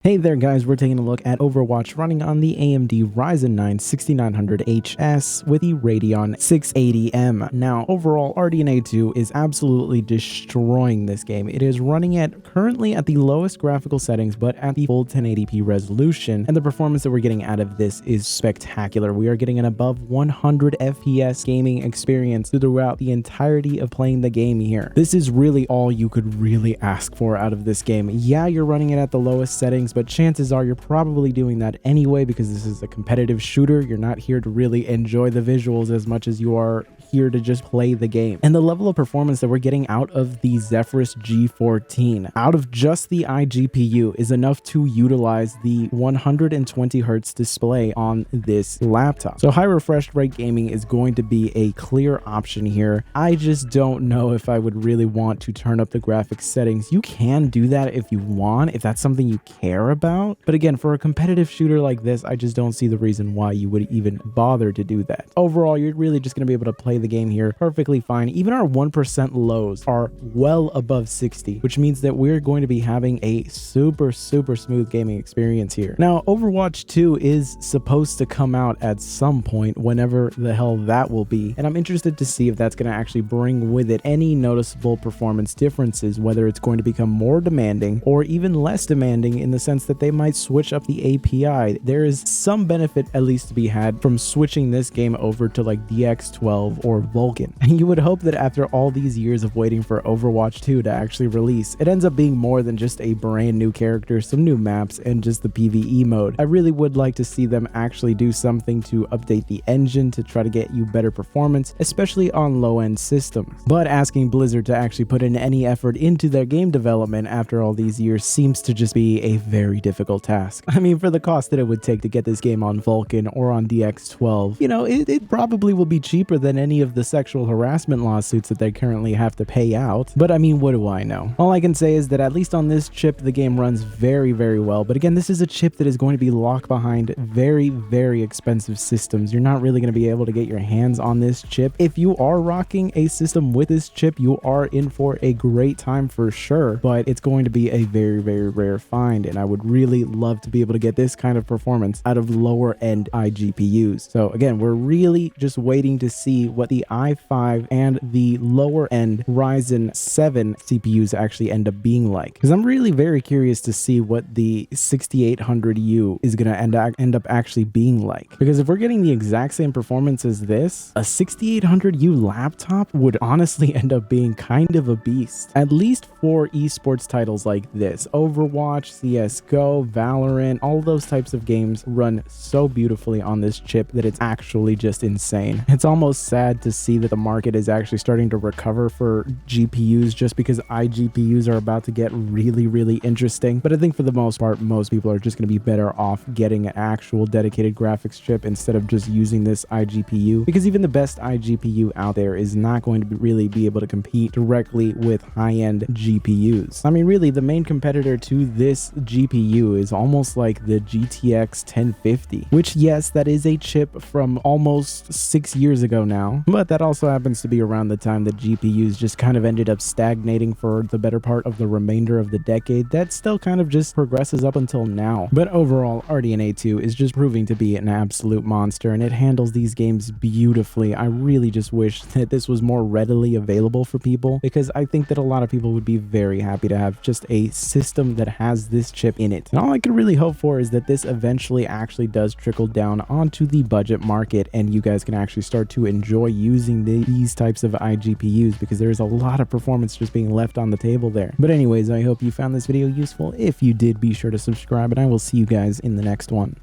Hey there guys, we're taking a look at Overwatch running on the AMD RYZEN 9 6900HS with the RADEON 680M. Now, overall, RDNA 2 is absolutely destroying this game. It is running currently at the lowest graphical settings, but at the full 1080p resolution, and the performance that we're getting out of this is spectacular. We are getting an above 100 FPS gaming experience throughout the entirety of playing the game here. This is really all you could really ask for out of this game. Yeah, you're running it at the lowest settings, but chances are you're probably doing that anyway because this is a competitive shooter. You're not here to really enjoy the visuals as much as you are here to just play the game. And the level of performance that we're getting out of the Zephyrus G14 out of just the iGPU is enough to utilize the 120 Hz display on this laptop. So high refresh rate gaming is going to be a clear option here. I just don't know if I would really want to turn up the graphics settings. You can do that if you want, if that's something you care about. But again, for a competitive shooter like this, I just don't see the reason why you would even bother to do that. Overall, you're really just going to be able to play the game here perfectly fine. Even our 1% lows are well above 60, which means that we're going to be having a super smooth gaming experience here. Now, Overwatch 2 is supposed to come out at some point, whenever the hell that will be, and I'm interested to see if that's going to actually bring with it any noticeable performance differences, whether it's going to become more demanding or even less demanding in the sense that they might switch up the API. There is some benefit at least to be had from switching this game over to like DX12 or Vulkan. And you would hope that after all these years of waiting for Overwatch 2 to actually release, it ends up being more than just a brand new character, some new maps, and just the PvE mode. I really would like to see them actually do something to update the engine to try to get you better performance, especially on low-end systems. But asking Blizzard to actually put in any effort into their game development after all these years seems to just be a very difficult task. I mean, for the cost that it would take to get this game on Vulkan or on DX12, you know, it probably will be cheaper than any of the sexual harassment lawsuits that they currently have to pay out. But I mean, what do I know? All I can say is that at least on this chip, the game runs very well. But again, this is a chip that is going to be locked behind very expensive systems. You're not really going to be able to get your hands on this chip. If you are rocking a system with this chip, you are in for a great time for sure, but it's going to be a very rare find, and I would really love to be able to get this kind of performance out of lower end iGPUs. So again, we're really just waiting to see what the i5 and the lower end Ryzen 7 CPUs actually end up being like, because I'm really very curious to see what the 6800U is going to end up actually being like. Because if we're getting the exact same performance as this, a 6800U laptop would honestly end up being kind of a beast, at least for esports titles like this. Overwatch, CSGO, Valorant, all those types of games run so beautifully on this chip that it's actually just insane. It's almost sad to see that the market is actually starting to recover for GPUs just because iGPUs are about to get really interesting. But I think for the most part, most people are just going to be better off getting an actual dedicated graphics chip instead of just using this iGPU, because even the best iGPU out there is not going to really be able to compete directly with high-end GPUs. I mean, really, the main competitor to this GPU is almost like the GTX 1050, which, yes, that is a chip from almost 6 years ago now, but that also happens to be around the time that GPUs just kind of ended up stagnating for the better part of the remainder of the decade. That still kind of just progresses up until now. But overall, RDNA 2 is just proving to be an absolute monster, and it handles these games beautifully. I really just wish that this was more readily available for people, because I think that a lot of people would be very happy to have just a system that has this chip in it. And all I can really hope for is that this eventually actually does trickle down onto the budget market, and you guys can actually start to enjoy using these types of iGPUs, because there's a lot of performance just being left on the table there. But anyways, I hope you found this video useful. If you did, be sure to subscribe, and I will see you guys in the next one.